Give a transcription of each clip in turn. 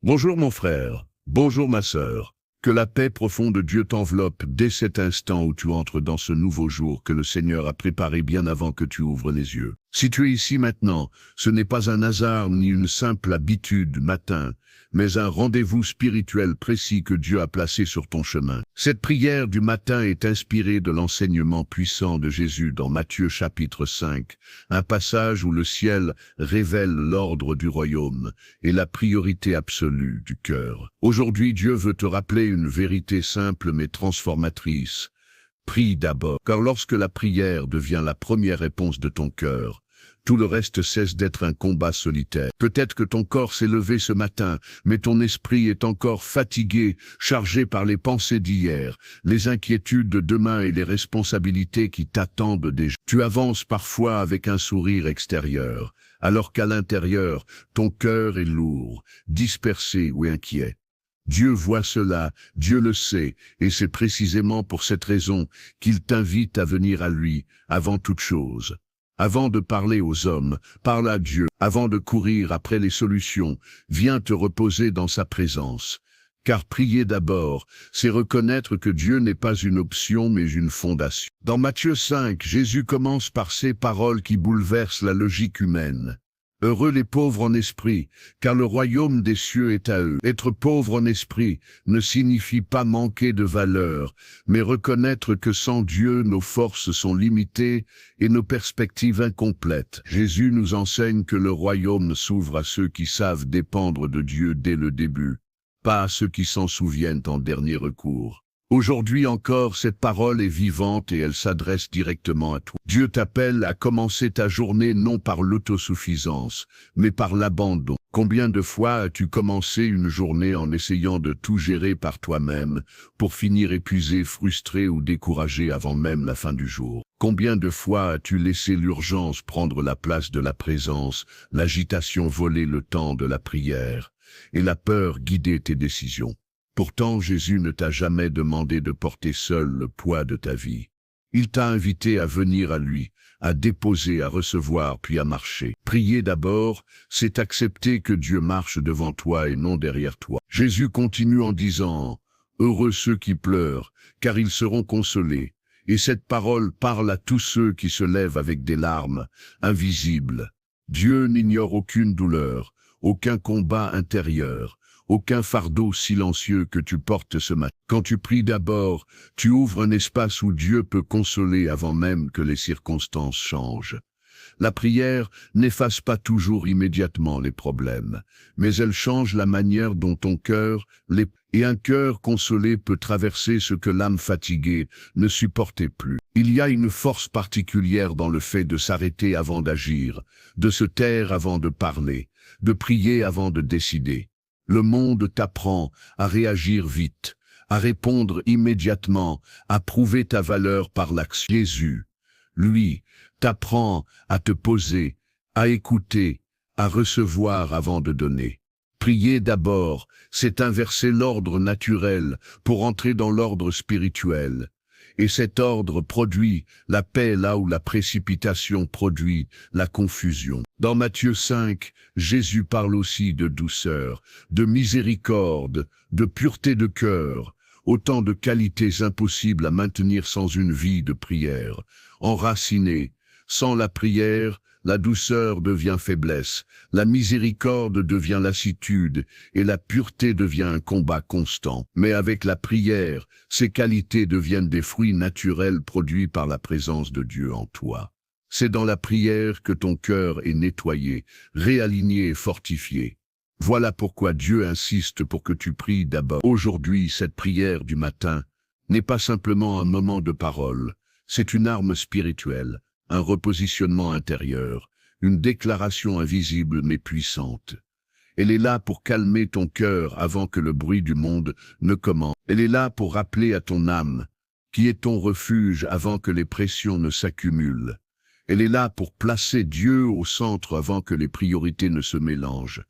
Bonjour mon frère, bonjour ma sœur. Que la paix profonde de Dieu t'enveloppe dès cet instant où tu entres dans ce nouveau jour que le Seigneur a préparé bien avant que tu ouvres les yeux. Si tu es ici maintenant, ce n'est pas un hasard ni une simple habitude matin, mais un rendez-vous spirituel précis que Dieu a placé sur ton chemin. Cette prière du matin est inspirée de l'enseignement puissant de Jésus dans Matthieu chapitre 5, un passage où le ciel révèle l'ordre du royaume et la priorité absolue du cœur. Aujourd'hui, Dieu veut te rappeler une vérité simple mais transformatrice. Prie d'abord, car lorsque la prière devient la première réponse de ton cœur, tout le reste cesse d'être un combat solitaire. Peut-être que ton corps s'est levé ce matin, mais ton esprit est encore fatigué, chargé par les pensées d'hier, les inquiétudes de demain et les responsabilités qui t'attendent déjà. Tu avances parfois avec un sourire extérieur, alors qu'à l'intérieur, ton cœur est lourd, dispersé ou inquiet. Dieu voit cela, Dieu le sait, et c'est précisément pour cette raison qu'il t'invite à venir à lui, avant toute chose. Avant de parler aux hommes, parle à Dieu. Avant de courir après les solutions, viens te reposer dans sa présence. Car prier d'abord, c'est reconnaître que Dieu n'est pas une option mais une fondation. Dans Matthieu 5, Jésus commence par ces paroles qui bouleversent la logique humaine. Heureux les pauvres en esprit, car le royaume des cieux est à eux. Être pauvre en esprit ne signifie pas manquer de valeur, mais reconnaître que sans Dieu, nos forces sont limitées et nos perspectives incomplètes. Jésus nous enseigne que le royaume s'ouvre à ceux qui savent dépendre de Dieu dès le début, pas à ceux qui s'en souviennent en dernier recours. Aujourd'hui encore, cette parole est vivante et elle s'adresse directement à toi. Dieu t'appelle à commencer ta journée non par l'autosuffisance, mais par l'abandon. Combien de fois as-tu commencé une journée en essayant de tout gérer par toi-même, pour finir épuisé, frustré ou découragé avant même la fin du jour? Combien de fois as-tu laissé l'urgence prendre la place de la présence, l'agitation voler le temps de la prière, et la peur guider tes décisions? Pourtant, Jésus ne t'a jamais demandé de porter seul le poids de ta vie. Il t'a invité à venir à lui, à déposer, à recevoir, puis à marcher. Prier d'abord, c'est accepter que Dieu marche devant toi et non derrière toi. Jésus continue en disant « Heureux ceux qui pleurent, car ils seront consolés. » Et cette parole parle à tous ceux qui se lèvent avec des larmes, invisibles. Dieu n'ignore aucune douleur, aucun combat intérieur. Aucun fardeau silencieux que tu portes ce matin. Quand tu pries d'abord, tu ouvres un espace où Dieu peut consoler avant même que les circonstances changent. La prière n'efface pas toujours immédiatement les problèmes, mais elle change la manière dont ton cœur les... Et un cœur consolé peut traverser ce que l'âme fatiguée ne supportait plus. Il y a une force particulière dans le fait de s'arrêter avant d'agir, de se taire avant de parler, de prier avant de décider. Le monde t'apprend à réagir vite, à répondre immédiatement, à prouver ta valeur par l'action. Jésus, lui, t'apprend à te poser, à écouter, à recevoir avant de donner. Prier d'abord, c'est inverser l'ordre naturel pour entrer dans l'ordre spirituel. Et cet ordre produit la paix là où la précipitation produit la confusion. Dans Matthieu 5, Jésus parle aussi de douceur, de miséricorde, de pureté de cœur, autant de qualités impossibles à maintenir sans une vie de prière. Enracinée, sans la prière, la douceur devient faiblesse, la miséricorde devient lassitude et la pureté devient un combat constant. Mais avec la prière, ces qualités deviennent des fruits naturels produits par la présence de Dieu en toi. C'est dans la prière que ton cœur est nettoyé, réaligné et fortifié. Voilà pourquoi Dieu insiste pour que tu pries d'abord. Aujourd'hui, cette prière du matin n'est pas simplement un moment de parole, c'est une arme spirituelle. Un repositionnement intérieur, une déclaration invisible mais puissante. Elle est là pour calmer ton cœur avant que le bruit du monde ne commence. Elle est là pour rappeler à ton âme, qui est ton refuge avant que les pressions ne s'accumulent. Elle est là pour placer Dieu au centre avant que les priorités ne se mélangent.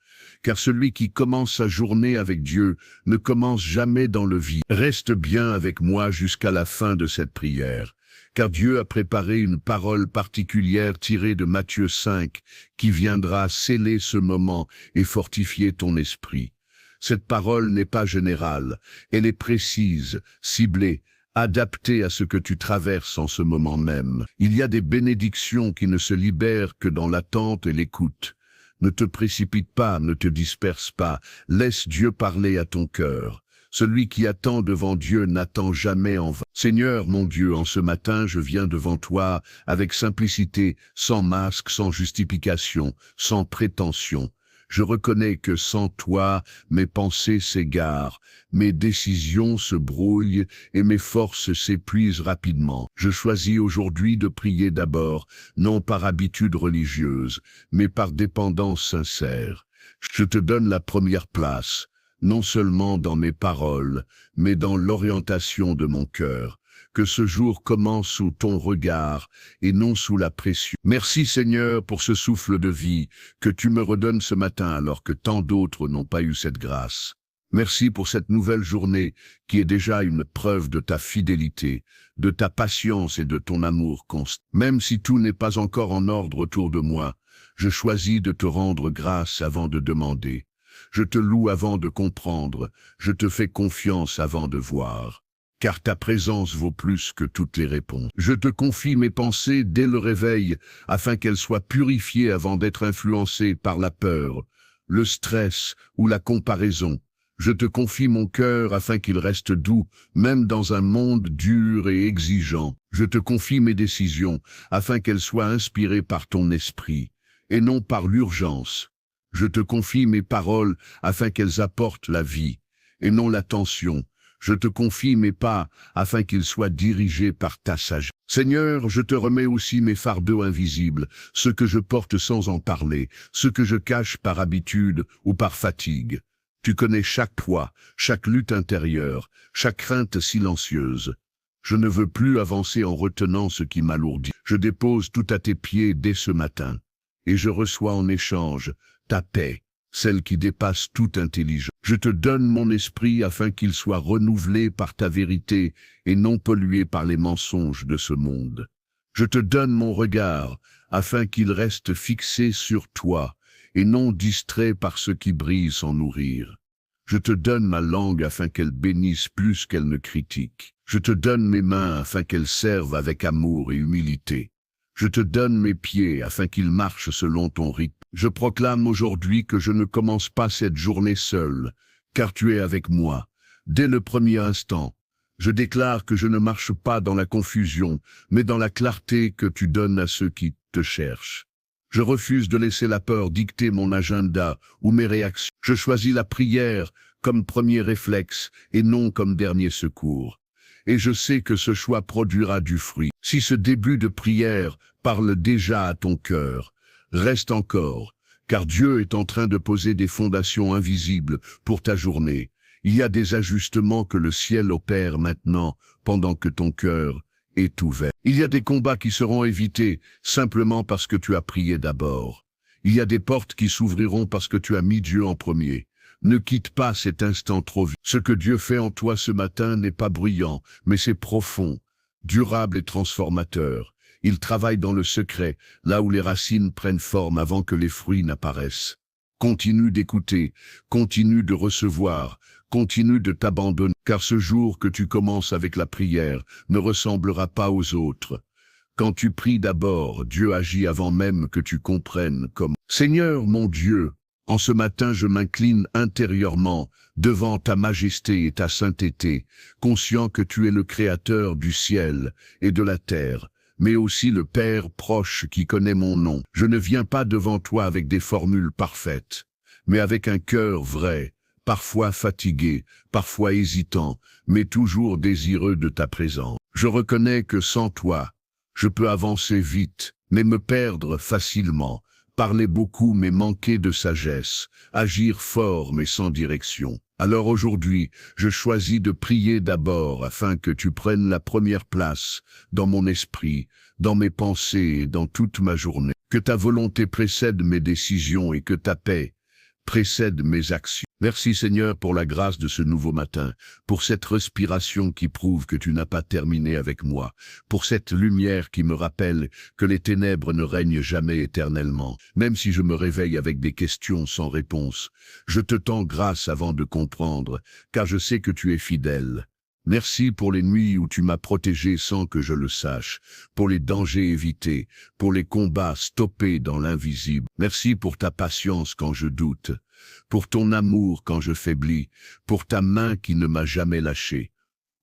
Car celui qui commence sa journée avec Dieu ne commence jamais dans le vide. Reste bien avec moi jusqu'à la fin de cette prière. Car Dieu a préparé une parole particulière tirée de Matthieu 5 qui viendra sceller ce moment et fortifier ton esprit. Cette parole n'est pas générale, elle est précise, ciblée, adaptée à ce que tu traverses en ce moment même. Il y a des bénédictions qui ne se libèrent que dans l'attente et l'écoute. Ne te précipite pas, ne te disperse pas, laisse Dieu parler à ton cœur. Celui qui attend devant Dieu n'attend jamais en vain. Seigneur mon Dieu, en ce matin, je viens devant toi avec simplicité, sans masque, sans justification, sans prétention. Je reconnais que sans toi, mes pensées s'égarent, mes décisions se brouillent et mes forces s'épuisent rapidement. Je choisis aujourd'hui de prier d'abord, non par habitude religieuse, mais par dépendance sincère. Je te donne la première place, non seulement dans mes paroles, mais dans l'orientation de mon cœur. Que ce jour commence sous ton regard et non sous la pression. Merci Seigneur pour ce souffle de vie que tu me redonnes ce matin alors que tant d'autres n'ont pas eu cette grâce. Merci pour cette nouvelle journée qui est déjà une preuve de ta fidélité, de ta patience et de ton amour constant. Même si tout n'est pas encore en ordre autour de moi, je choisis de te rendre grâce avant de demander. Je te loue avant de comprendre, je te fais confiance avant de voir. Car ta présence vaut plus que toutes les réponses. Je te confie mes pensées dès le réveil, afin qu'elles soient purifiées avant d'être influencées par la peur, le stress ou la comparaison. Je te confie mon cœur afin qu'il reste doux, même dans un monde dur et exigeant. Je te confie mes décisions, afin qu'elles soient inspirées par ton esprit, et non par l'urgence. Je te confie mes paroles, afin qu'elles apportent la vie, et non la tension. Je te confie mes pas, afin qu'ils soient dirigés par ta sagesse. Seigneur, je te remets aussi mes fardeaux invisibles, ceux que je porte sans en parler, ceux que je cache par habitude ou par fatigue. Tu connais chaque poids, chaque lutte intérieure, chaque crainte silencieuse. Je ne veux plus avancer en retenant ce qui m'alourdit. Je dépose tout à tes pieds dès ce matin, et je reçois en échange ta paix, celle qui dépasse toute intelligence. Je te donne mon esprit afin qu'il soit renouvelé par ta vérité et non pollué par les mensonges de ce monde. Je te donne mon regard afin qu'il reste fixé sur toi et non distrait par ce qui brille sans nourrir. Je te donne ma langue afin qu'elle bénisse plus qu'elle ne critique. Je te donne mes mains afin qu'elles servent avec amour et humilité. Je te donne mes pieds afin qu'ils marchent selon ton rythme. Je proclame aujourd'hui que je ne commence pas cette journée seule, car tu es avec moi. Dès le premier instant, je déclare que je ne marche pas dans la confusion, mais dans la clarté que tu donnes à ceux qui te cherchent. Je refuse de laisser la peur dicter mon agenda ou mes réactions. Je choisis la prière comme premier réflexe et non comme dernier secours. Et je sais que ce choix produira du fruit. Si ce début de prière parle déjà à ton cœur, reste encore, car Dieu est en train de poser des fondations invisibles pour ta journée. Il y a des ajustements que le ciel opère maintenant, pendant que ton cœur est ouvert. Il y a des combats qui seront évités, simplement parce que tu as prié d'abord. Il y a des portes qui s'ouvriront parce que tu as mis Dieu en premier. Ne quitte pas cet instant trop vite. Ce que Dieu fait en toi ce matin n'est pas bruyant, mais c'est profond, durable et transformateur. Il travaille dans le secret, là où les racines prennent forme avant que les fruits n'apparaissent. Continue d'écouter, continue de recevoir, continue de t'abandonner, car ce jour que tu commences avec la prière ne ressemblera pas aux autres. Quand tu pries d'abord, Dieu agit avant même que tu comprennes comment. Seigneur mon Dieu, en ce matin je m'incline intérieurement devant ta majesté et ta sainteté, conscient que tu es le Créateur du ciel et de la terre, mais aussi le Père proche qui connaît mon nom. Je ne viens pas devant toi avec des formules parfaites, mais avec un cœur vrai, parfois fatigué, parfois hésitant, mais toujours désireux de ta présence. Je reconnais que sans toi, je peux avancer vite, mais me perdre facilement, parler beaucoup mais manquer de sagesse, agir fort mais sans direction. Alors aujourd'hui, je choisis de prier d'abord afin que tu prennes la première place dans mon esprit, dans mes pensées et dans toute ma journée. Que ta volonté précède mes décisions et que ta paix précède mes actions. Merci Seigneur pour la grâce de ce nouveau matin, pour cette respiration qui prouve que tu n'as pas terminé avec moi, pour cette lumière qui me rappelle que les ténèbres ne règnent jamais éternellement, même si je me réveille avec des questions sans réponse. Je te tends grâce avant de comprendre, car je sais que tu es fidèle. Merci pour les nuits où tu m'as protégé sans que je le sache, pour les dangers évités, pour les combats stoppés dans l'invisible. Merci pour ta patience quand je doute, pour ton amour quand je faiblis, pour ta main qui ne m'a jamais lâché.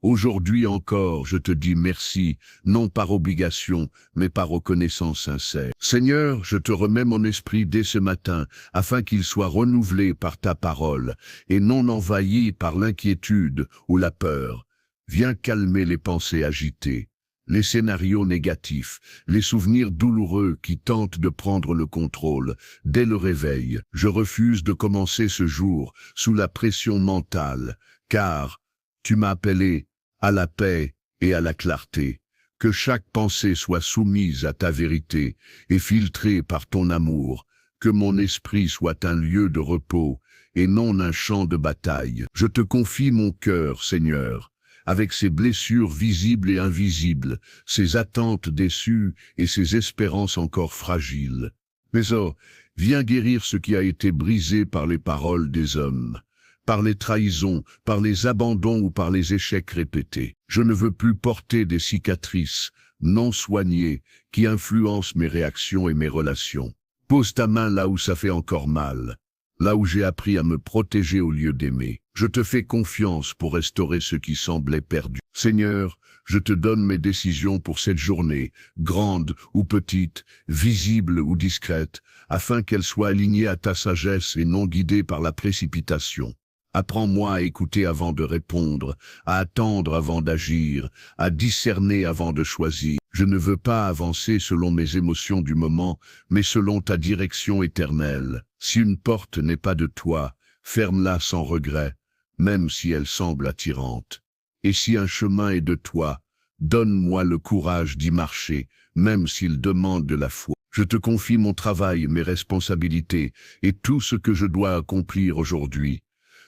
Aujourd'hui encore, je te dis merci, non par obligation, mais par reconnaissance sincère. Seigneur, je te remets mon esprit dès ce matin, afin qu'il soit renouvelé par ta parole, et non envahi par l'inquiétude ou la peur. Viens calmer les pensées agitées, les scénarios négatifs, les souvenirs douloureux qui tentent de prendre le contrôle. Dès le réveil, je refuse de commencer ce jour sous la pression mentale, car tu m'as appelé à la paix et à la clarté. Que chaque pensée soit soumise à ta vérité et filtrée par ton amour. Que mon esprit soit un lieu de repos et non un champ de bataille. Je te confie mon cœur, Seigneur, avec ses blessures visibles et invisibles, ses attentes déçues et ses espérances encore fragiles. Mais oh, viens guérir ce qui a été brisé par les paroles des hommes, par les trahisons, par les abandons ou par les échecs répétés. Je ne veux plus porter des cicatrices non soignées qui influencent mes réactions et mes relations. Pose ta main là où ça fait encore mal, là où j'ai appris à me protéger au lieu d'aimer. Je te fais confiance pour restaurer ce qui semblait perdu. Seigneur, je te donne mes décisions pour cette journée, grande ou petite, visible ou discrète, afin qu'elles soient alignées à ta sagesse et non guidées par la précipitation. Apprends-moi à écouter avant de répondre, à attendre avant d'agir, à discerner avant de choisir. Je ne veux pas avancer selon mes émotions du moment, mais selon ta direction éternelle. Si une porte n'est pas de toi, ferme-la sans regret, même si elle semble attirante. Et si un chemin est de toi, donne-moi le courage d'y marcher, même s'il demande de la foi. Je te confie mon travail, mes responsabilités et tout ce que je dois accomplir aujourd'hui,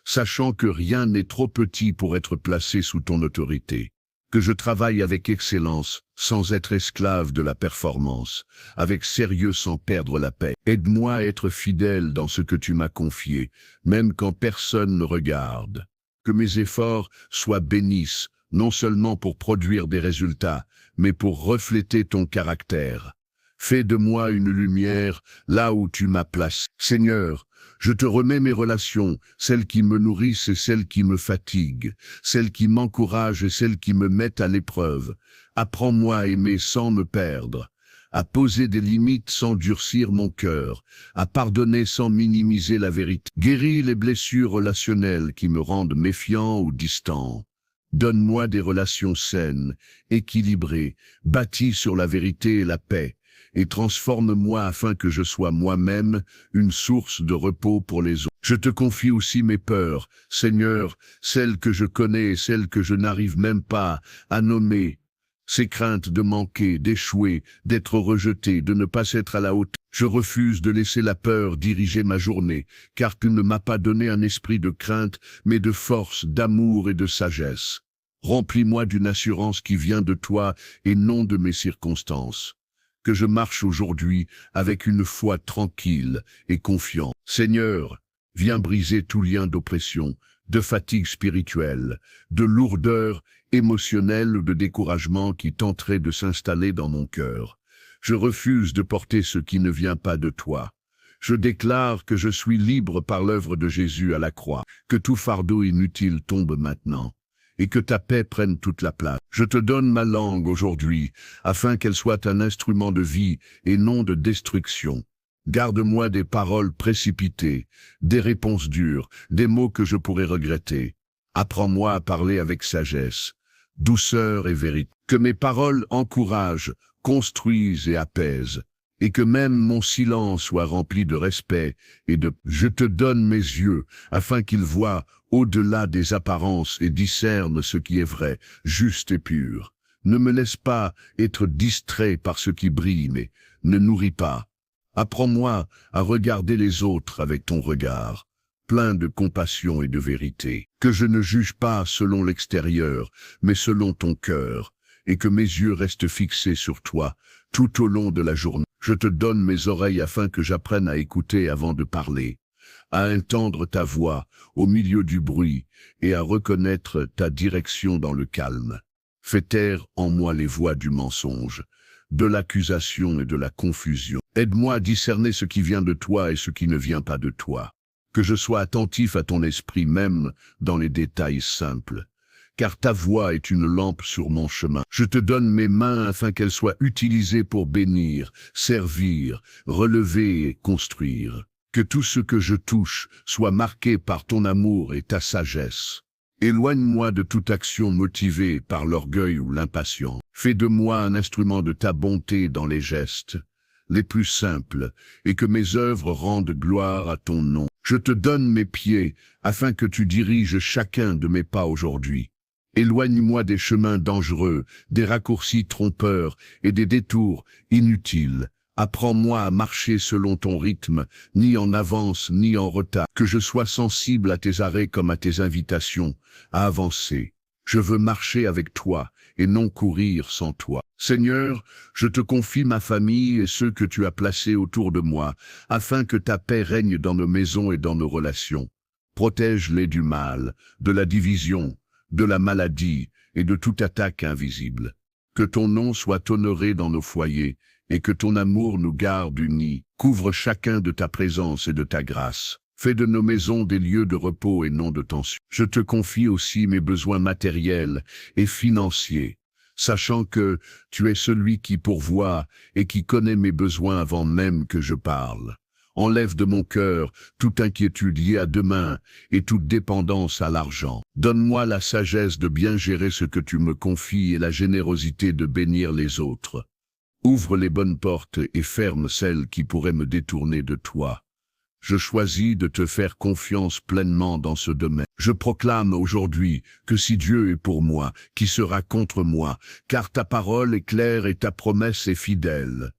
sachant que rien n'est trop petit pour être placé sous ton autorité. Que je travaille avec excellence, sans être esclave de la performance, avec sérieux sans perdre la paix. Aide-moi à être fidèle dans ce que tu m'as confié, même quand personne ne regarde. Que mes efforts soient bénis, non seulement pour produire des résultats, mais pour refléter ton caractère. Fais de moi une lumière là où tu m'as placé. Seigneur, je te remets mes relations, celles qui me nourrissent et celles qui me fatiguent, celles qui m'encouragent et celles qui me mettent à l'épreuve. Apprends-moi à aimer sans me perdre, à poser des limites sans durcir mon cœur, à pardonner sans minimiser la vérité. Guéris les blessures relationnelles qui me rendent méfiant ou distant. Donne-moi des relations saines, équilibrées, bâties sur la vérité et la paix, et transforme-moi afin que je sois moi-même une source de repos pour les autres. Je te confie aussi mes peurs, Seigneur, celles que je connais et celles que je n'arrive même pas à nommer. Ces craintes de manquer, d'échouer, d'être rejeté, de ne pas être à la hauteur. Je refuse de laisser la peur diriger ma journée, car tu ne m'as pas donné un esprit de crainte, mais de force, d'amour et de sagesse. Remplis-moi d'une assurance qui vient de toi et non de mes circonstances. Que je marche aujourd'hui avec une foi tranquille et confiante. Seigneur, viens briser tout lien d'oppression, de fatigue spirituelle, de lourdeur émotionnelle ou de découragement qui tenterait de s'installer dans mon cœur. Je refuse de porter ce qui ne vient pas de toi. Je déclare que je suis libre par l'œuvre de Jésus à la croix, que tout fardeau inutile tombe maintenant, et que ta paix prenne toute la place. Je te donne ma langue aujourd'hui, afin qu'elle soit un instrument de vie et non de destruction. Garde-moi des paroles précipitées, des réponses dures, des mots que je pourrais regretter. Apprends-moi à parler avec sagesse, douceur et vérité. Que mes paroles encouragent, construisent et apaisent, et que même mon silence soit rempli de respect et de... Je te donne mes yeux, afin qu'ils voient au-delà des apparences et discernent ce qui est vrai, juste et pur. Ne me laisse pas être distrait par ce qui brille, mais ne nourris pas. Apprends-moi à regarder les autres avec ton regard, plein de compassion et de vérité. Que je ne juge pas selon l'extérieur, mais selon ton cœur, et que mes yeux restent fixés sur toi tout au long de la journée. Je te donne mes oreilles afin que j'apprenne à écouter avant de parler, à entendre ta voix au milieu du bruit et à reconnaître ta direction dans le calme. Fais taire en moi les voix du mensonge, de l'accusation et de la confusion. Aide-moi à discerner ce qui vient de toi et ce qui ne vient pas de toi. Que je sois attentif à ton esprit même dans les détails simples. Car ta voix est une lampe sur mon chemin. Je te donne mes mains afin qu'elles soient utilisées pour bénir, servir, relever et construire. Que tout ce que je touche soit marqué par ton amour et ta sagesse. Éloigne-moi de toute action motivée par l'orgueil ou l'impatience. Fais de moi un instrument de ta bonté dans les gestes les plus simples, et que mes œuvres rendent gloire à ton nom. Je te donne mes pieds, afin que tu diriges chacun de mes pas aujourd'hui. Éloigne-moi des chemins dangereux, des raccourcis trompeurs et des détours inutiles. Apprends-moi à marcher selon ton rythme, ni en avance ni en retard. Que je sois sensible à tes arrêts comme à tes invitations, à avancer. Je veux marcher avec toi et non courir sans toi. Seigneur, je te confie ma famille et ceux que tu as placés autour de moi, afin que ta paix règne dans nos maisons et dans nos relations. Protège-les du mal, de la division, de la maladie et de toute attaque invisible. Que ton nom soit honoré dans nos foyers et que ton amour nous garde unis. Couvre chacun de ta présence et de ta grâce. Fais de nos maisons des lieux de repos et non de tension. Je te confie aussi mes besoins matériels et financiers, sachant que tu es celui qui pourvoit et qui connaît mes besoins avant même que je parle. Enlève de mon cœur toute inquiétude liée à demain et toute dépendance à l'argent. Donne-moi la sagesse de bien gérer ce que tu me confies et la générosité de bénir les autres. Ouvre les bonnes portes et ferme celles qui pourraient me détourner de toi. Je choisis de te faire confiance pleinement dans ce domaine. Je proclame aujourd'hui que si Dieu est pour moi, qui sera contre moi, car ta parole est claire et ta promesse est fidèle.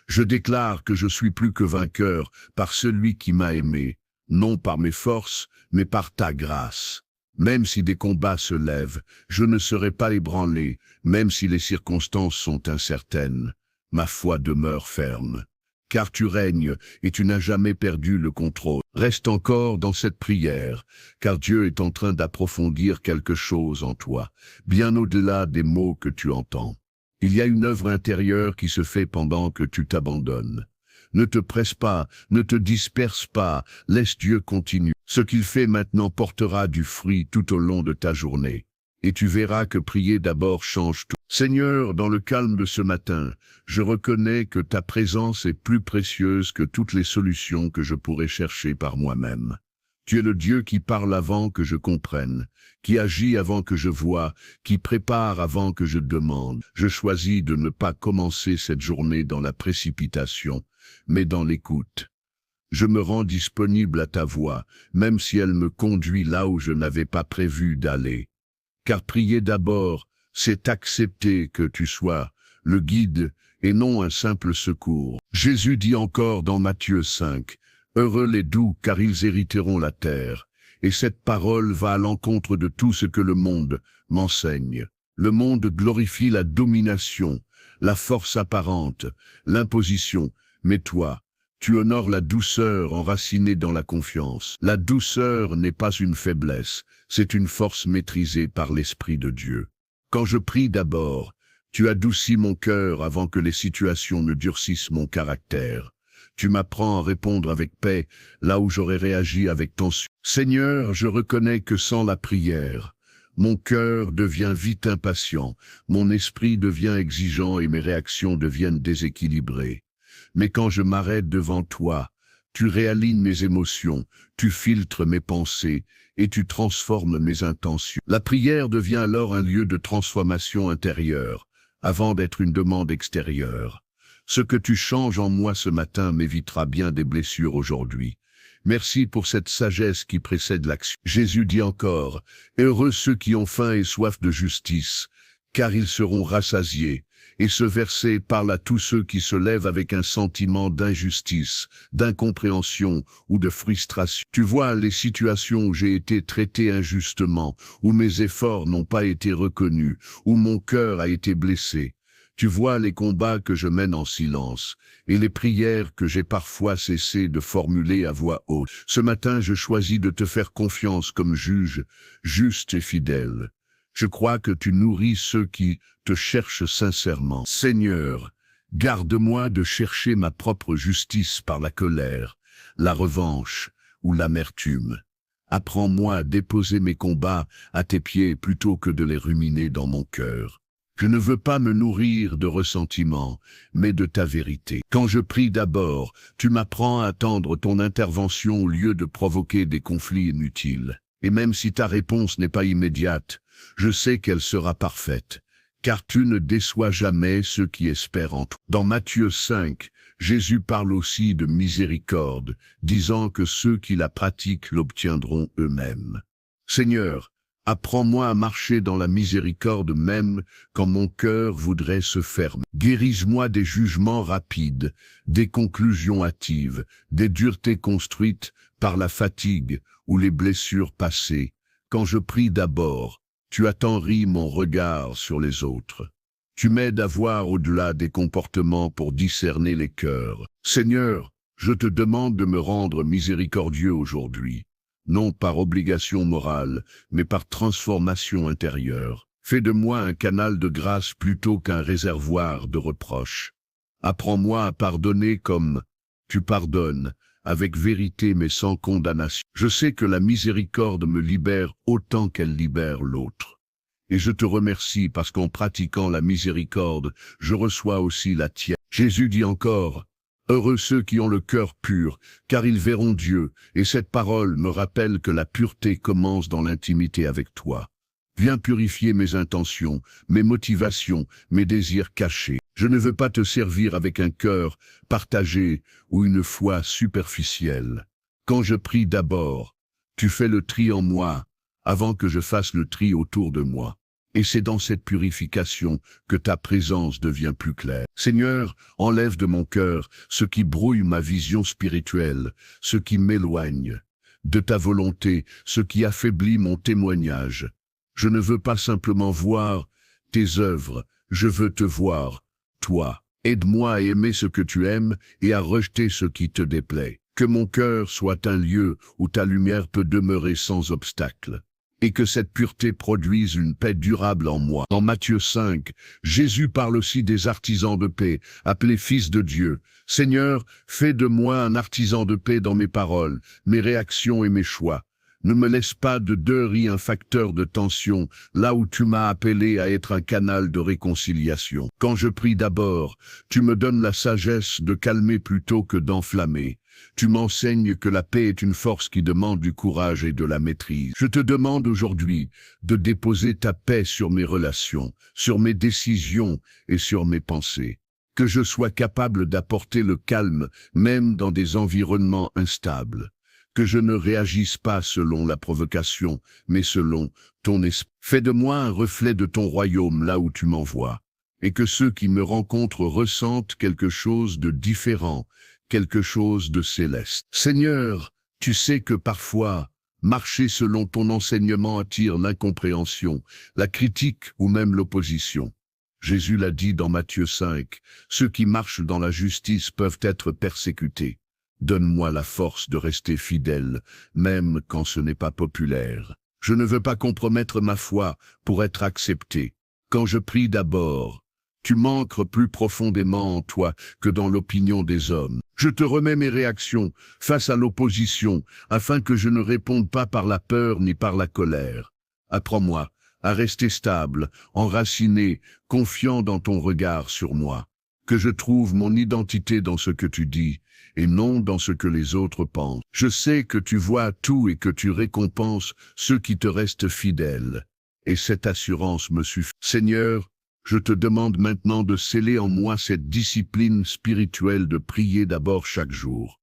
Je déclare que je suis plus que vainqueur par celui qui m'a aimé, non par mes forces, mais par ta grâce. Même si des combats se lèvent, je ne serai pas ébranlé, même si les circonstances sont incertaines. Ma foi demeure ferme. Car tu règnes et tu n'as jamais perdu le contrôle. Reste encore dans cette prière, car Dieu est en train d'approfondir quelque chose en toi, bien au-delà des mots que tu entends. Il y a une œuvre intérieure qui se fait pendant que tu t'abandonnes. Ne te presse pas, ne te disperse pas, laisse Dieu continuer. Ce qu'il fait maintenant portera du fruit tout au long de ta journée. Et tu verras que prier d'abord change tout. Seigneur, dans le calme de ce matin, je reconnais que ta présence est plus précieuse que toutes les solutions que je pourrais chercher par moi-même. Tu es le Dieu qui parle avant que je comprenne, qui agit avant que je voie, qui prépare avant que je demande. Je choisis de ne pas commencer cette journée dans la précipitation, mais dans l'écoute. Je me rends disponible à ta voix, même si elle me conduit là où je n'avais pas prévu d'aller. Car prier d'abord, c'est accepter que tu sois le guide et non un simple secours. Jésus dit encore dans Matthieu 5, « Heureux les doux, car ils hériteront la terre. » Et cette parole va à l'encontre de tout ce que le monde m'enseigne. Le monde glorifie la domination, la force apparente, l'imposition, mais toi, tu honores la douceur enracinée dans la confiance. La douceur n'est pas une faiblesse, c'est une force maîtrisée par l'Esprit de Dieu. Quand je prie d'abord, tu adoucis mon cœur avant que les situations ne durcissent mon caractère. Tu m'apprends à répondre avec paix, là où j'aurais réagi avec tension. Seigneur, je reconnais que sans la prière, mon cœur devient vite impatient, mon esprit devient exigeant et mes réactions deviennent déséquilibrées. Mais quand je m'arrête devant toi, tu réalignes mes émotions, tu filtres mes pensées et tu transformes mes intentions. La prière devient alors un lieu de transformation intérieure, avant d'être une demande extérieure. Ce que tu changes en moi ce matin m'évitera bien des blessures aujourd'hui. Merci pour cette sagesse qui précède l'action. Jésus dit encore, « Heureux ceux qui ont faim et soif de justice, car ils seront rassasiés. Et ce verset parle à tous ceux qui se lèvent avec un sentiment d'injustice, d'incompréhension ou de frustration. Tu vois les situations où j'ai été traité injustement, où mes efforts n'ont pas été reconnus, où mon cœur a été blessé. Tu vois les combats que je mène en silence, et les prières que j'ai parfois cessé de formuler à voix haute. Ce matin, je choisis de te faire confiance comme juge, juste et fidèle. Je crois que tu nourris ceux qui te cherchent sincèrement. Seigneur, garde-moi de chercher ma propre justice par la colère, la revanche ou l'amertume. Apprends-moi à déposer mes combats à tes pieds plutôt que de les ruminer dans mon cœur. Je ne veux pas me nourrir de ressentiment, mais de ta vérité. Quand je prie d'abord, tu m'apprends à attendre ton intervention au lieu de provoquer des conflits inutiles. Et même si ta réponse n'est pas immédiate, je sais qu'elle sera parfaite, car tu ne déçois jamais ceux qui espèrent en toi. Dans Matthieu 5, Jésus parle aussi de miséricorde, disant que ceux qui la pratiquent l'obtiendront eux-mêmes. Seigneur, apprends-moi à marcher dans la miséricorde même quand mon cœur voudrait se fermer. Guéris-moi des jugements rapides, des conclusions hâtives, des duretés construites par la fatigue ou les blessures passées. Quand je prie d'abord, tu attendris mon regard sur les autres. Tu m'aides à voir au-delà des comportements pour discerner les cœurs. Seigneur, je te demande de me rendre miséricordieux aujourd'hui, non par obligation morale, mais par transformation intérieure. Fais de moi un canal de grâce plutôt qu'un réservoir de reproches. Apprends-moi à pardonner comme tu pardonnes, avec vérité mais sans condamnation. Je sais que la miséricorde me libère autant qu'elle libère l'autre. Et je te remercie parce qu'en pratiquant la miséricorde, je reçois aussi la tienne. Jésus dit encore, « Heureux ceux qui ont le cœur pur, car ils verront Dieu. » Et cette parole me rappelle que la pureté commence dans l'intimité avec toi. Viens purifier mes intentions, mes motivations, mes désirs cachés. Je ne veux pas te servir avec un cœur partagé ou une foi superficielle. Quand je prie d'abord, tu fais le tri en moi, avant que je fasse le tri autour de moi. Et c'est dans cette purification que ta présence devient plus claire. Seigneur, enlève de mon cœur ce qui brouille ma vision spirituelle, ce qui m'éloigne de ta volonté, ce qui affaiblit mon témoignage. Je ne veux pas simplement voir tes œuvres, je veux te voir, toi. Aide-moi à aimer ce que tu aimes et à rejeter ce qui te déplaît. Que mon cœur soit un lieu où ta lumière peut demeurer sans obstacle. Et que cette pureté produise une paix durable en moi. Dans Matthieu 5, Jésus parle aussi des artisans de paix, appelés fils de Dieu. Seigneur, fais de moi un artisan de paix dans mes paroles, mes réactions et mes choix. Ne me laisse pas de deuil un facteur de tension, là où tu m'as appelé à être un canal de réconciliation. Quand je prie d'abord, tu me donnes la sagesse de calmer plutôt que d'enflammer. Tu m'enseignes que la paix est une force qui demande du courage et de la maîtrise. Je te demande aujourd'hui de déposer ta paix sur mes relations, sur mes décisions et sur mes pensées. Que je sois capable d'apporter le calme, même dans des environnements instables. Que je ne réagisse pas selon la provocation, mais selon ton esprit. Fais de moi un reflet de ton royaume là où tu m'envoies, et que ceux qui me rencontrent ressentent quelque chose de différent, quelque chose de céleste. Seigneur, tu sais que parfois, marcher selon ton enseignement attire l'incompréhension, la critique ou même l'opposition. Jésus l'a dit dans Matthieu 5, ceux qui marchent dans la justice peuvent être persécutés. Donne-moi la force de rester fidèle, même quand ce n'est pas populaire. Je ne veux pas compromettre ma foi pour être accepté. Quand je prie d'abord, tu m'ancres plus profondément en toi que dans l'opinion des hommes. Je te remets mes réactions face à l'opposition, afin que je ne réponde pas par la peur ni par la colère. Apprends-moi à rester stable, enraciné, confiant dans ton regard sur moi. Que je trouve mon identité dans ce que tu dis, et non dans ce que les autres pensent. Je sais que tu vois tout et que tu récompenses ceux qui te restent fidèles. Et cette assurance me suffit. Seigneur, je te demande maintenant de sceller en moi cette discipline spirituelle de prier d'abord chaque jour.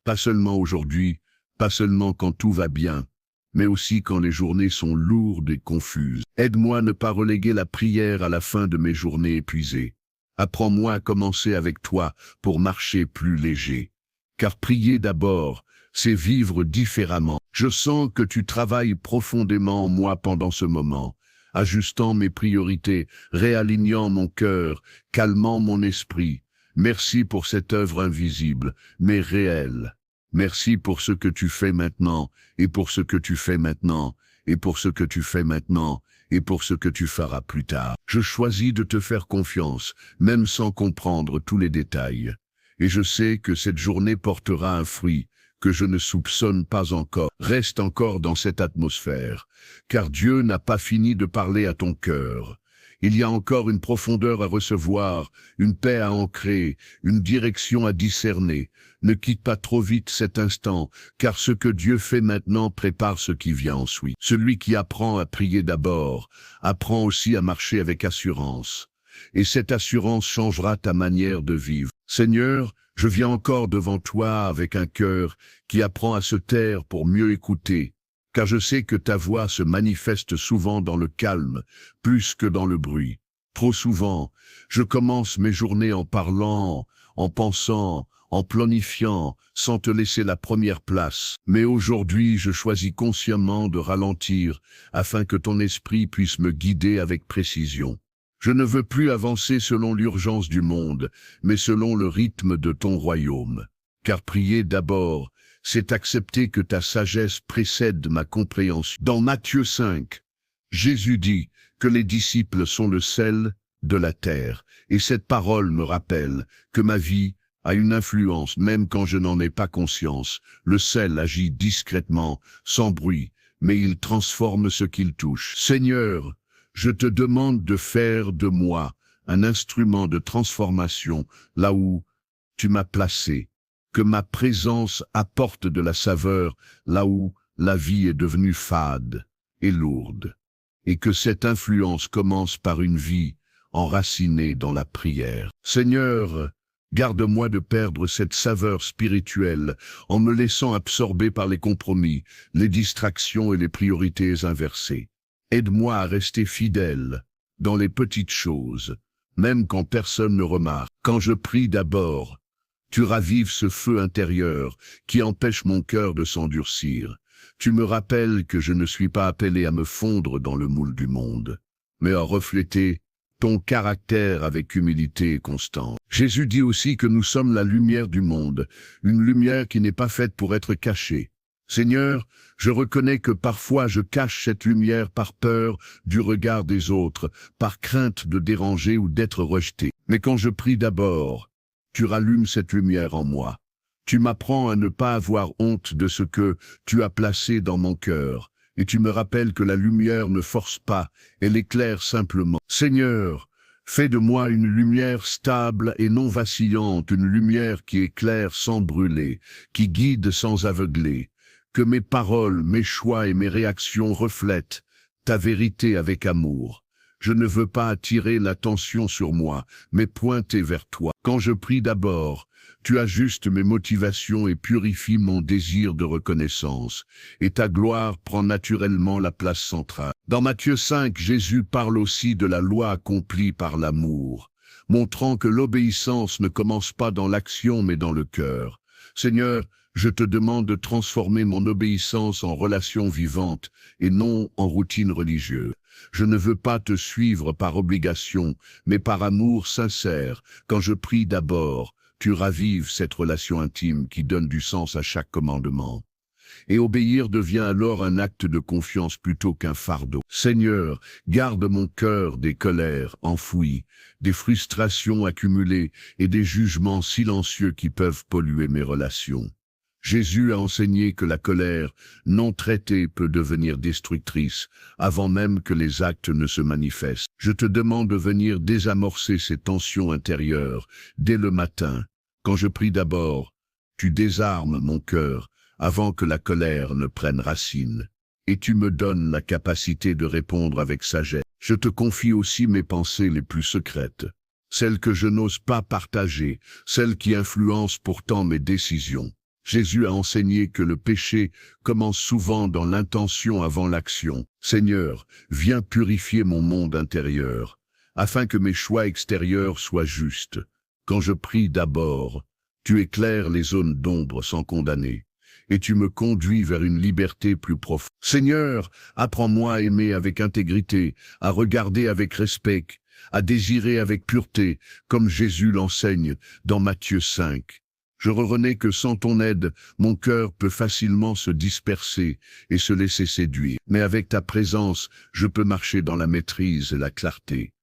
Pas seulement aujourd'hui, pas seulement quand tout va bien, mais aussi quand les journées sont lourdes et confuses. Aide-moi à ne pas reléguer la prière à la fin de mes journées épuisées. Apprends-moi à commencer avec toi pour marcher plus léger. Car prier d'abord, c'est vivre différemment. Je sens que tu travailles profondément en moi pendant ce moment, ajustant mes priorités, réalignant mon cœur, calmant mon esprit. Merci pour cette œuvre invisible, mais réelle. Merci pour ce que tu fais maintenant, et pour ce que tu fais maintenant, et pour ce que tu fais maintenant, et pour ce que tu feras plus tard. Je choisis de te faire confiance, même sans comprendre tous les détails. Et je sais que cette journée portera un fruit que je ne soupçonne pas encore. Reste encore dans cette atmosphère, car Dieu n'a pas fini de parler à ton cœur. Il y a encore une profondeur à recevoir, une paix à ancrer, une direction à discerner. Ne quitte pas trop vite cet instant, car ce que Dieu fait maintenant prépare ce qui vient ensuite. Celui qui apprend à prier d'abord, apprend aussi à marcher avec assurance. Et cette assurance changera ta manière de vivre. Seigneur, je viens encore devant toi avec un cœur qui apprend à se taire pour mieux écouter, car je sais que ta voix se manifeste souvent dans le calme, plus que dans le bruit. Trop souvent, je commence mes journées en parlant, en pensant, en planifiant, sans te laisser la première place. Mais aujourd'hui, je choisis consciemment de ralentir, afin que ton esprit puisse me guider avec précision. Je ne veux plus avancer selon l'urgence du monde, mais selon le rythme de ton royaume. Car prier d'abord, c'est accepter que ta sagesse précède ma compréhension. Dans Matthieu 5, Jésus dit que les disciples sont le sel de la terre, et cette parole me rappelle que ma vie a une influence même quand je n'en ai pas conscience. Le sel agit discrètement, sans bruit, mais il transforme ce qu'il touche. Seigneur, je te demande de faire de moi un instrument de transformation là où tu m'as placé, que ma présence apporte de la saveur là où la vie est devenue fade et lourde, et que cette influence commence par une vie enracinée dans la prière. Seigneur, garde-moi de perdre cette saveur spirituelle en me laissant absorber par les compromis, les distractions et les priorités inversées. Aide-moi à rester fidèle dans les petites choses, même quand personne ne remarque. Quand je prie d'abord, tu ravives ce feu intérieur qui empêche mon cœur de s'endurcir. Tu me rappelles que je ne suis pas appelé à me fondre dans le moule du monde, mais à refléter ton caractère avec humilité et constance. Jésus dit aussi que nous sommes la lumière du monde, une lumière qui n'est pas faite pour être cachée. Seigneur, je reconnais que parfois je cache cette lumière par peur du regard des autres, par crainte de déranger ou d'être rejeté. Mais quand je prie d'abord, tu rallumes cette lumière en moi. Tu m'apprends à ne pas avoir honte de ce que tu as placé dans mon cœur, et tu me rappelles que la lumière ne force pas, elle éclaire simplement. Seigneur, fais de moi une lumière stable et non vacillante, une lumière qui éclaire sans brûler, qui guide sans aveugler. Que mes paroles, mes choix et mes réactions reflètent ta vérité avec amour. Je ne veux pas attirer l'attention sur moi, mais pointer vers toi. Quand je prie d'abord, tu ajustes mes motivations et purifies mon désir de reconnaissance, et ta gloire prend naturellement la place centrale. Dans Matthieu 5, Jésus parle aussi de la loi accomplie par l'amour, montrant que l'obéissance ne commence pas dans l'action mais dans le cœur. Seigneur, je te demande de transformer mon obéissance en relation vivante et non en routine religieuse. Je ne veux pas te suivre par obligation, mais par amour sincère. Quand je prie d'abord, tu ravives cette relation intime qui donne du sens à chaque commandement. Et obéir devient alors un acte de confiance plutôt qu'un fardeau. Seigneur, garde mon cœur des colères enfouies, des frustrations accumulées et des jugements silencieux qui peuvent polluer mes relations. Jésus a enseigné que la colère non traitée peut devenir destructrice avant même que les actes ne se manifestent. Je te demande de venir désamorcer ces tensions intérieures dès le matin. Quand je prie d'abord, tu désarmes mon cœur avant que la colère ne prenne racine. Et tu me donnes la capacité de répondre avec sagesse. Je te confie aussi mes pensées les plus secrètes, celles que je n'ose pas partager, celles qui influencent pourtant mes décisions. Jésus a enseigné que le péché commence souvent dans l'intention avant l'action. Seigneur, viens purifier mon monde intérieur, afin que mes choix extérieurs soient justes. Quand je prie d'abord, tu éclaires les zones d'ombre sans condamner, et tu me conduis vers une liberté plus profonde. Seigneur, apprends-moi à aimer avec intégrité, à regarder avec respect, à désirer avec pureté, comme Jésus l'enseigne dans Matthieu 5. Je reconnais que sans ton aide, mon cœur peut facilement se disperser et se laisser séduire. Mais avec ta présence, je peux marcher dans la maîtrise et la clarté.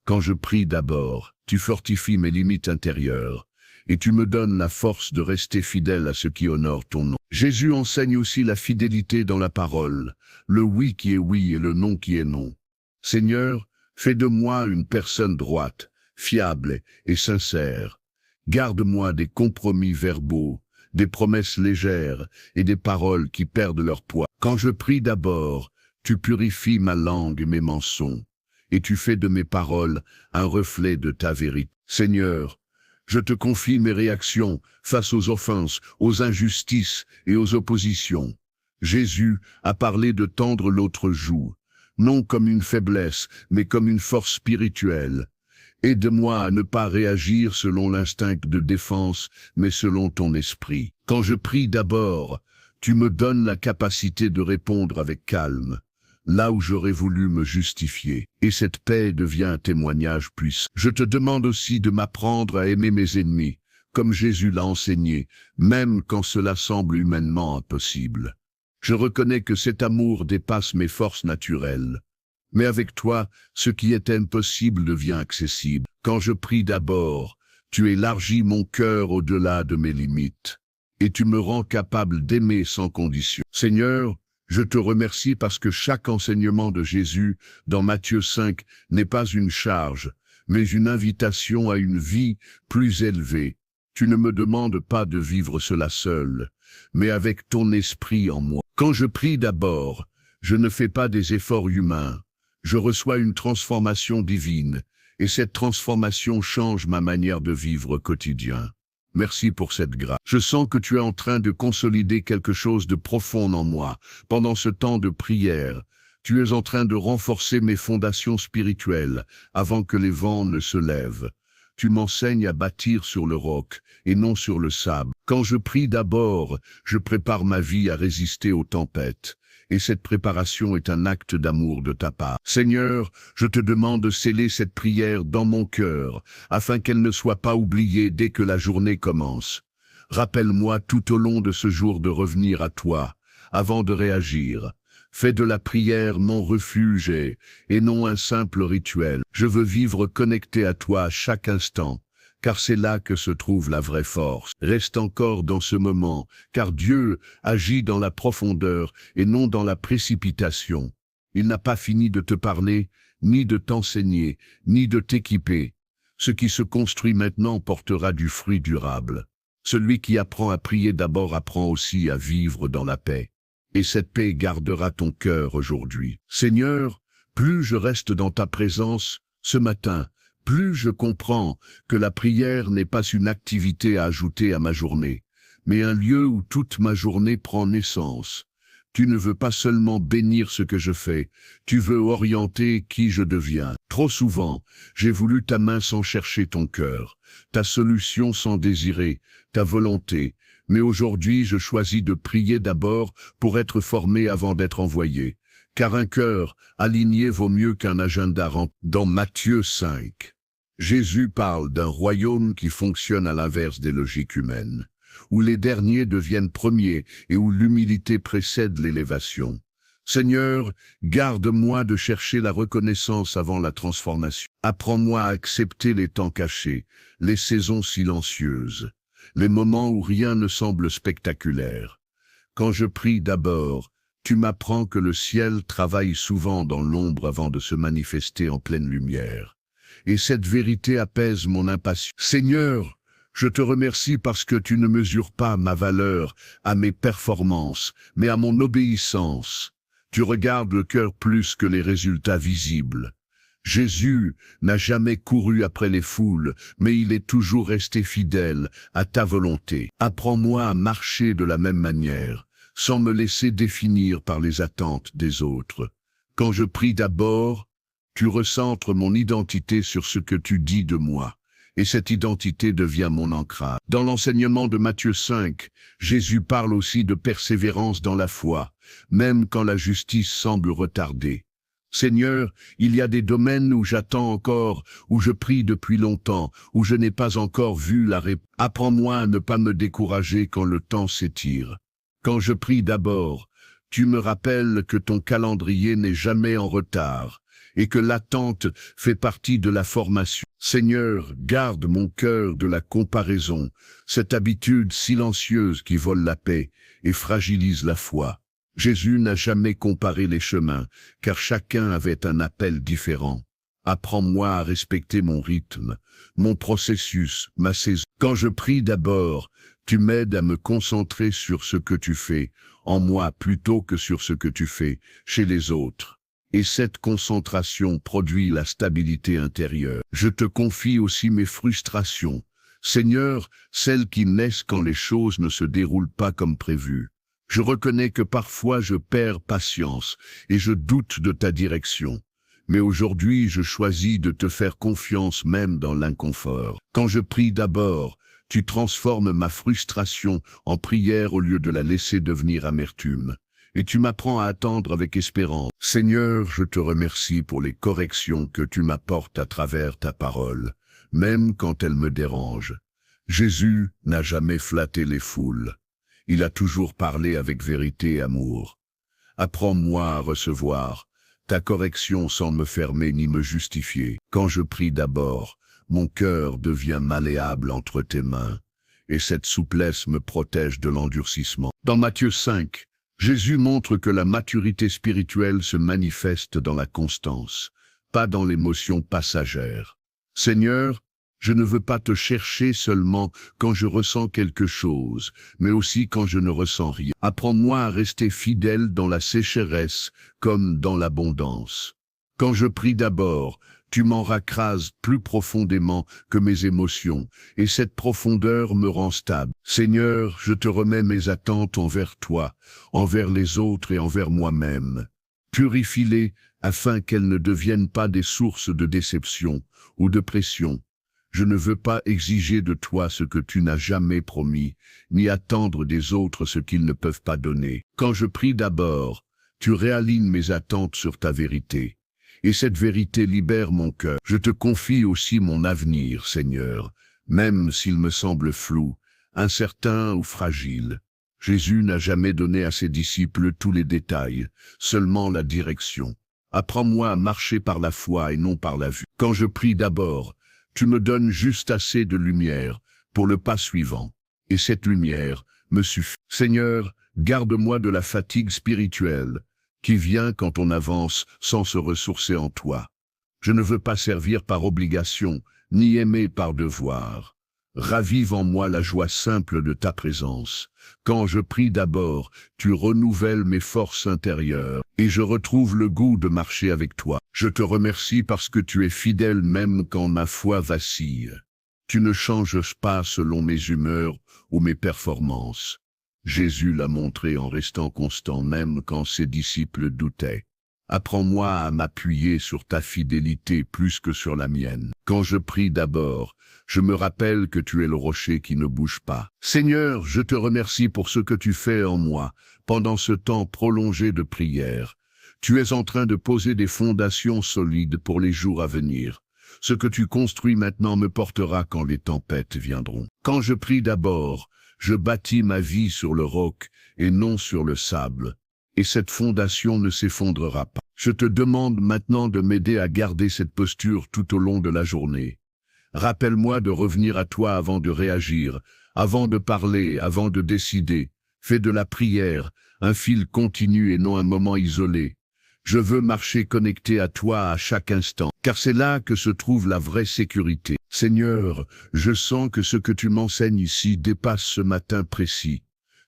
Quand je prie d'abord, tu fortifies mes limites intérieures, et tu me donnes la force de rester fidèle à ce qui honore ton nom. Jésus enseigne aussi la fidélité dans la parole, le oui qui est oui et le non qui est non. Seigneur, fais de moi une personne droite, fiable et sincère. Garde-moi des compromis verbaux, des promesses légères et des paroles qui perdent leur poids. Quand je prie d'abord, tu purifies ma langue et mes mensonges, et tu fais de mes paroles un reflet de ta vérité. Seigneur, je te confie mes réactions face aux offenses, aux injustices et aux oppositions. Jésus a parlé de tendre l'autre joue, non comme une faiblesse, mais comme une force spirituelle. Aide-moi à ne pas réagir selon l'instinct de défense, mais selon ton esprit. Quand je prie d'abord, tu me donnes la capacité de répondre avec calme, là où j'aurais voulu me justifier. Et cette paix devient un témoignage puissant. Je te demande aussi de m'apprendre à aimer mes ennemis, comme Jésus l'a enseigné, même quand cela semble humainement impossible. Je reconnais que cet amour dépasse mes forces naturelles. Mais avec toi, ce qui est impossible devient accessible. Quand je prie d'abord, tu élargis mon cœur au-delà de mes limites, et tu me rends capable d'aimer sans condition. Seigneur, je te remercie parce que chaque enseignement de Jésus dans Matthieu 5 n'est pas une charge, mais une invitation à une vie plus élevée. Tu ne me demandes pas de vivre cela seul, mais avec ton esprit en moi. Quand je prie d'abord, je ne fais pas des efforts humains. Je reçois une transformation divine, et cette transformation change ma manière de vivre quotidien. Merci pour cette grâce. Je sens que tu es en train de consolider quelque chose de profond en moi. Pendant ce temps de prière, tu es en train de renforcer mes fondations spirituelles avant que les vents ne se lèvent. Tu m'enseignes à bâtir sur le roc et non sur le sable. Quand je prie d'abord, je prépare ma vie à résister aux tempêtes. Et cette préparation est un acte d'amour de ta part. Seigneur, je te demande de sceller cette prière dans mon cœur, afin qu'elle ne soit pas oubliée dès que la journée commence. Rappelle-moi tout au long de ce jour de revenir à toi, avant de réagir. Fais de la prière mon refuge et non un simple rituel. Je veux vivre connecté à toi à chaque instant, car c'est là que se trouve la vraie force. Reste encore dans ce moment, car Dieu agit dans la profondeur et non dans la précipitation. Il n'a pas fini de te parler, ni de t'enseigner, ni de t'équiper. Ce qui se construit maintenant portera du fruit durable. Celui qui apprend à prier d'abord apprend aussi à vivre dans la paix. Et cette paix gardera ton cœur aujourd'hui. Seigneur, plus je reste dans ta présence ce matin, plus je comprends que la prière n'est pas une activité à ajouter à ma journée, mais un lieu où toute ma journée prend naissance. Tu ne veux pas seulement bénir ce que je fais, tu veux orienter qui je deviens. Trop souvent, j'ai voulu ta main sans chercher ton cœur, ta solution sans désirer, ta volonté. Mais aujourd'hui, je choisis de prier d'abord pour être formé avant d'être envoyé. Car un cœur aligné vaut mieux qu'un agenda rempli. Dans Matthieu 5, Jésus parle d'un royaume qui fonctionne à l'inverse des logiques humaines, où les derniers deviennent premiers et où l'humilité précède l'élévation. Seigneur, garde-moi de chercher la reconnaissance avant la transformation. Apprends-moi à accepter les temps cachés, les saisons silencieuses, les moments où rien ne semble spectaculaire. Quand je prie d'abord, tu m'apprends que le ciel travaille souvent dans l'ombre avant de se manifester en pleine lumière. Et cette vérité apaise mon impatience. Seigneur, je te remercie parce que tu ne mesures pas ma valeur à mes performances, mais à mon obéissance. Tu regardes le cœur plus que les résultats visibles. Jésus n'a jamais couru après les foules, mais il est toujours resté fidèle à ta volonté. Apprends-moi à marcher de la même manière, sans me laisser définir par les attentes des autres. Quand je prie d'abord, tu recentres mon identité sur ce que tu dis de moi, et cette identité devient mon ancrage. Dans l'enseignement de Matthieu 5, Jésus parle aussi de persévérance dans la foi, même quand la justice semble retardée. Seigneur, il y a des domaines où j'attends encore, où je prie depuis longtemps, où je n'ai pas encore vu la réponse. Apprends-moi à ne pas me décourager quand le temps s'étire. Quand je prie d'abord, tu me rappelles que ton calendrier n'est jamais en retard, et que l'attente fait partie de la formation. Seigneur, garde mon cœur de la comparaison, cette habitude silencieuse qui vole la paix et fragilise la foi. Jésus n'a jamais comparé les chemins, car chacun avait un appel différent. Apprends-moi à respecter mon rythme, mon processus, ma saison. Quand je prie d'abord, tu m'aides à me concentrer sur ce que tu fais, en moi plutôt que sur ce que tu fais chez les autres. Et cette concentration produit la stabilité intérieure. Je te confie aussi mes frustrations. Seigneur, celles qui naissent quand les choses ne se déroulent pas comme prévu. Je reconnais que parfois je perds patience et je doute de ta direction. Mais aujourd'hui, je choisis de te faire confiance même dans l'inconfort. Quand je prie d'abord, tu transformes ma frustration en prière au lieu de la laisser devenir amertume. Et tu m'apprends à attendre avec espérance. Seigneur, je te remercie pour les corrections que tu m'apportes à travers ta parole, même quand elles me dérangent. Jésus n'a jamais flatté les foules. Il a toujours parlé avec vérité et amour. Apprends-moi à recevoir ta correction sans me fermer ni me justifier. Quand je prie d'abord, mon cœur devient malléable entre tes mains, et cette souplesse me protège de l'endurcissement. Dans Matthieu 5, Jésus montre que la maturité spirituelle se manifeste dans la constance, pas dans l'émotion passagère. Seigneur, je ne veux pas te chercher seulement quand je ressens quelque chose, mais aussi quand je ne ressens rien. Apprends-moi à rester fidèle dans la sécheresse comme dans l'abondance. Quand je prie d'abord, tu m'en racrases plus profondément que mes émotions, et cette profondeur me rend stable. Seigneur, je te remets mes attentes envers toi, envers les autres et envers moi-même. Purifie-les afin qu'elles ne deviennent pas des sources de déception ou de pression. Je ne veux pas exiger de toi ce que tu n'as jamais promis, ni attendre des autres ce qu'ils ne peuvent pas donner. Quand je prie d'abord, tu réalignes mes attentes sur ta vérité, et cette vérité libère mon cœur. Je te confie aussi mon avenir, Seigneur, même s'il me semble flou, incertain ou fragile. Jésus n'a jamais donné à ses disciples tous les détails, seulement la direction. Apprends-moi à marcher par la foi et non par la vue. Quand je prie d'abord, tu me donnes juste assez de lumière pour le pas suivant, et cette lumière me suffit. Seigneur, garde-moi de la fatigue spirituelle qui vient quand on avance sans se ressourcer en toi. Je ne veux pas servir par obligation, ni aimer par devoir. Ravive en moi la joie simple de ta présence. Quand je prie d'abord, tu renouvelles mes forces intérieures, et je retrouve le goût de marcher avec toi. Je te remercie parce que tu es fidèle même quand ma foi vacille. Tu ne changes pas selon mes humeurs ou mes performances. Jésus l'a montré en restant constant même quand ses disciples doutaient. Apprends-moi à m'appuyer sur ta fidélité plus que sur la mienne. Quand je prie d'abord, je me rappelle que tu es le rocher qui ne bouge pas. Seigneur, je te remercie pour ce que tu fais en moi pendant ce temps prolongé de prière. Tu es en train de poser des fondations solides pour les jours à venir. Ce que tu construis maintenant me portera quand les tempêtes viendront. Quand je prie d'abord, je bâtis ma vie sur le roc et non sur le sable. Et cette fondation ne s'effondrera pas. Je te demande maintenant de m'aider à garder cette posture tout au long de la journée. Rappelle-moi de revenir à toi avant de réagir, avant de parler, avant de décider. Fais de la prière un fil continu et non un moment isolé. Je veux marcher connecté à toi à chaque instant, car c'est là que se trouve la vraie sécurité. Seigneur, je sens que ce que tu m'enseignes ici dépasse ce matin précis.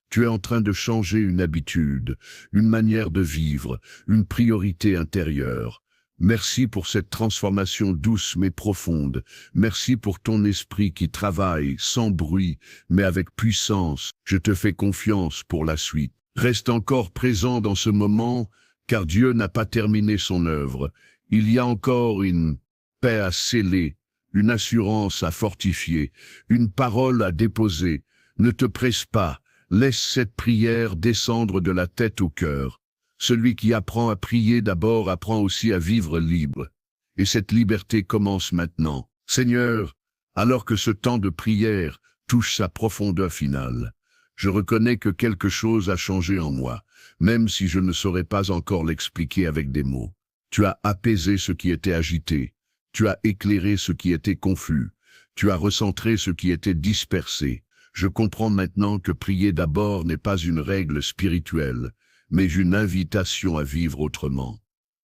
Tu es en train de changer une habitude, une manière de vivre, une priorité intérieure. Merci pour cette transformation douce mais profonde. Merci pour ton esprit qui travaille sans bruit, mais avec puissance. Je te fais confiance pour la suite. Reste encore présent dans ce moment, car Dieu n'a pas terminé son œuvre. Il y a encore une paix à sceller, une assurance à fortifier, une parole à déposer. Ne te presse pas, laisse cette prière descendre de la tête au cœur. Celui qui apprend à prier d'abord apprend aussi à vivre libre. Et cette liberté commence maintenant. Seigneur, alors que ce temps de prière touche sa profondeur finale, je reconnais que quelque chose a changé en moi, même si je ne saurais pas encore l'expliquer avec des mots. Tu as apaisé ce qui était agité, tu as éclairé ce qui était confus, tu as recentré ce qui était dispersé. Je comprends maintenant que prier d'abord n'est pas une règle spirituelle, mais une invitation à vivre autrement.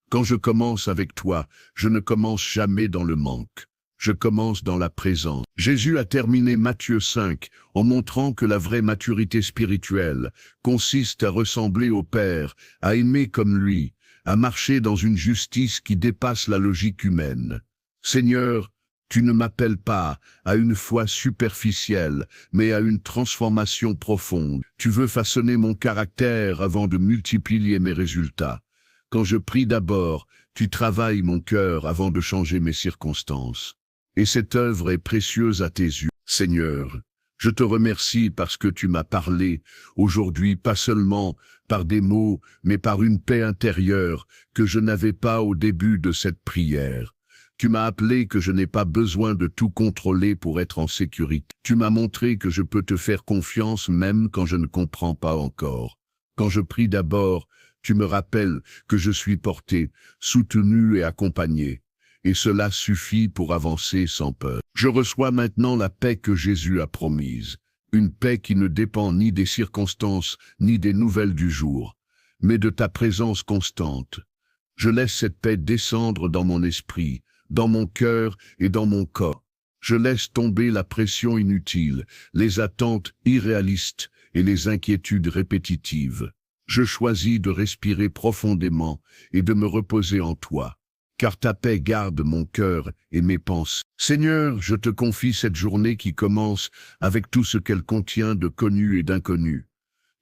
Quand je commence avec toi, je ne commence jamais dans le manque. Je commence dans la présence. Jésus a terminé Matthieu 5 en montrant que la vraie maturité spirituelle consiste à ressembler au Père, à aimer comme lui, à marcher dans une justice qui dépasse la logique humaine. Seigneur, tu ne m'appelles pas à une foi superficielle, mais à une transformation profonde. Tu veux façonner mon caractère avant de multiplier mes résultats. Quand je prie d'abord, tu travailles mon cœur avant de changer mes circonstances. Et cette œuvre est précieuse à tes yeux. Seigneur, je te remercie parce que tu m'as parlé aujourd'hui, pas seulement par des mots, mais par une paix intérieure que je n'avais pas au début de cette prière. Tu m'as appelé que je n'ai pas besoin de tout contrôler pour être en sécurité. Tu m'as montré que je peux te faire confiance même quand je ne comprends pas encore. Quand je prie d'abord, tu me rappelles que je suis porté, soutenu et accompagné. Et cela suffit pour avancer sans peur. Je reçois maintenant la paix que Jésus a promise. Une paix qui ne dépend ni des circonstances, ni des nouvelles du jour, mais de ta présence constante. Je laisse cette paix descendre dans mon esprit, dans mon cœur et dans mon corps. Je laisse tomber la pression inutile, les attentes irréalistes et les inquiétudes répétitives. Je choisis de respirer profondément et de me reposer en toi, car ta paix garde mon cœur et mes pensées. Seigneur, je te confie cette journée qui commence avec tout ce qu'elle contient de connu et d'inconnu.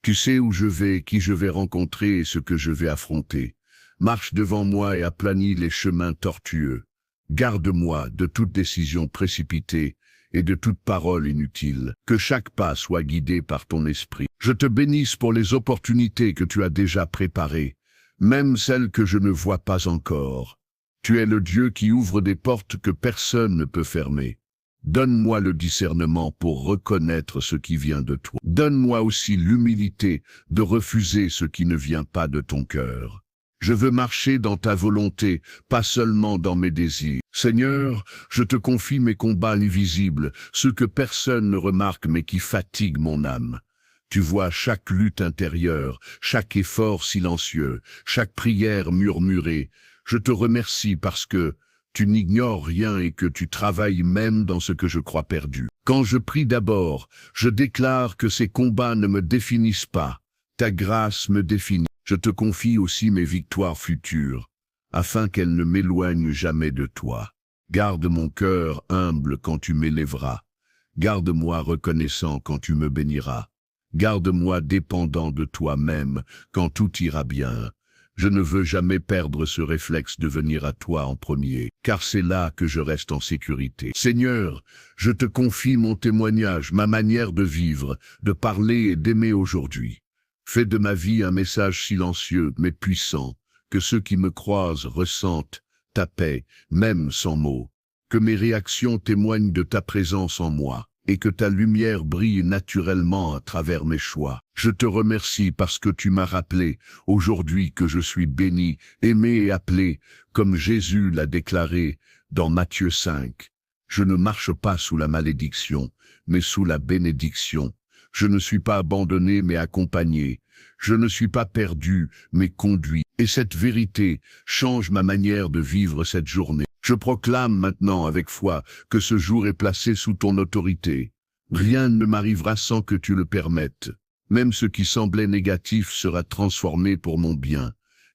Tu sais où je vais, qui je vais rencontrer et ce que je vais affronter. Marche devant moi et aplanis les chemins tortueux. Garde-moi de toute décision précipitée et de toute parole inutile. Que chaque pas soit guidé par ton esprit. Je te bénisse pour les opportunités que tu as déjà préparées, même celles que je ne vois pas encore. Tu es le Dieu qui ouvre des portes que personne ne peut fermer. Donne-moi le discernement pour reconnaître ce qui vient de toi. Donne-moi aussi l'humilité de refuser ce qui ne vient pas de ton cœur. Je veux marcher dans ta volonté, pas seulement dans mes désirs. Seigneur, je te confie mes combats invisibles, ceux que personne ne remarque mais qui fatiguent mon âme. Tu vois chaque lutte intérieure, chaque effort silencieux, chaque prière murmurée. Je te remercie parce que tu n'ignores rien et que tu travailles même dans ce que je crois perdu. Quand je prie d'abord, je déclare que ces combats ne me définissent pas. Ta grâce me définit. Je te confie aussi mes victoires futures, afin qu'elles ne m'éloignent jamais de toi. Garde mon cœur humble quand tu m'élèveras. Garde-moi reconnaissant quand tu me béniras. Garde-moi dépendant de toi-même quand tout ira bien. Je ne veux jamais perdre ce réflexe de venir à toi en premier, car c'est là que je reste en sécurité. Seigneur, je te confie mon témoignage, ma manière de vivre, de parler et d'aimer aujourd'hui. Fais de ma vie un message silencieux mais puissant, que ceux qui me croisent ressentent ta paix, même sans mots. Que mes réactions témoignent de ta présence en moi, et que ta lumière brille naturellement à travers mes choix. Je te remercie parce que tu m'as rappelé aujourd'hui que je suis béni, aimé et appelé, comme Jésus l'a déclaré dans Matthieu 5. Je ne marche pas sous la malédiction, mais sous la bénédiction. Je ne suis pas abandonné mais accompagné. Je ne suis pas perdu mais conduit. Et cette vérité change ma manière de vivre cette journée. Je proclame maintenant avec foi que ce jour est placé sous ton autorité. Rien ne m'arrivera sans que tu le permettes. Même ce qui semblait négatif sera transformé pour mon bien.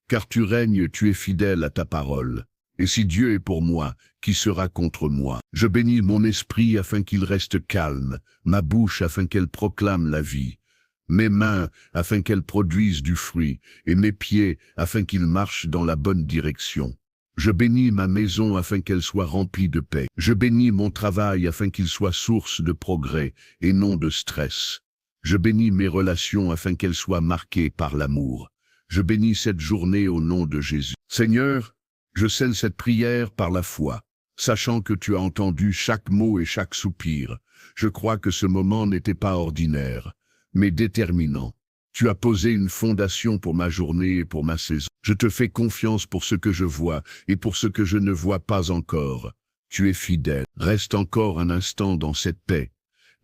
Car tu règnes, tu es fidèle à ta parole. Et si Dieu est pour moi, qui sera contre moi? Je bénis mon esprit afin qu'il reste calme, ma bouche afin qu'elle proclame la vie, mes mains afin qu'elles produisent du fruit, et mes pieds afin qu'ils marchent dans la bonne direction. Je bénis ma maison afin qu'elle soit remplie de paix. Je bénis mon travail afin qu'il soit source de progrès et non de stress. Je bénis mes relations afin qu'elles soient marquées par l'amour. Je bénis cette journée au nom de Jésus. Seigneur, je scelle cette prière par la foi, sachant que tu as entendu chaque mot et chaque soupir. Je crois que ce moment n'était pas ordinaire, mais déterminant. Tu as posé une fondation pour ma journée et pour ma saison. Je te fais confiance pour ce que je vois et pour ce que je ne vois pas encore. Tu es fidèle. Reste encore un instant dans cette paix.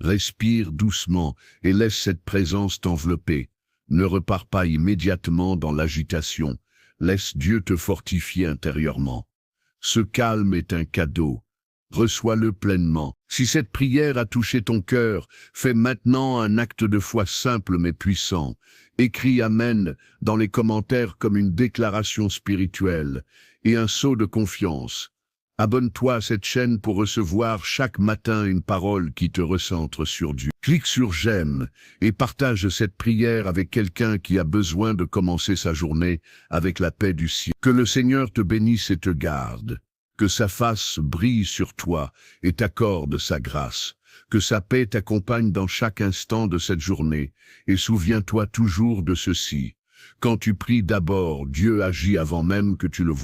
Respire doucement et laisse cette présence t'envelopper. Ne repars pas immédiatement dans l'agitation. Laisse Dieu te fortifier intérieurement. Ce calme est un cadeau. Reçois-le pleinement. Si cette prière a touché ton cœur, fais maintenant un acte de foi simple mais puissant. Écris Amen dans les commentaires comme une déclaration spirituelle et un sceau de confiance. Abonne-toi à cette chaîne pour recevoir chaque matin une parole qui te recentre sur Dieu. Clique sur j'aime et partage cette prière avec quelqu'un qui a besoin de commencer sa journée avec la paix du ciel. Que le Seigneur te bénisse et te garde. Que sa face brille sur toi et t'accorde sa grâce. Que sa paix t'accompagne dans chaque instant de cette journée. Et souviens-toi toujours de ceci. Quand tu pries d'abord, Dieu agit avant même que tu le vois.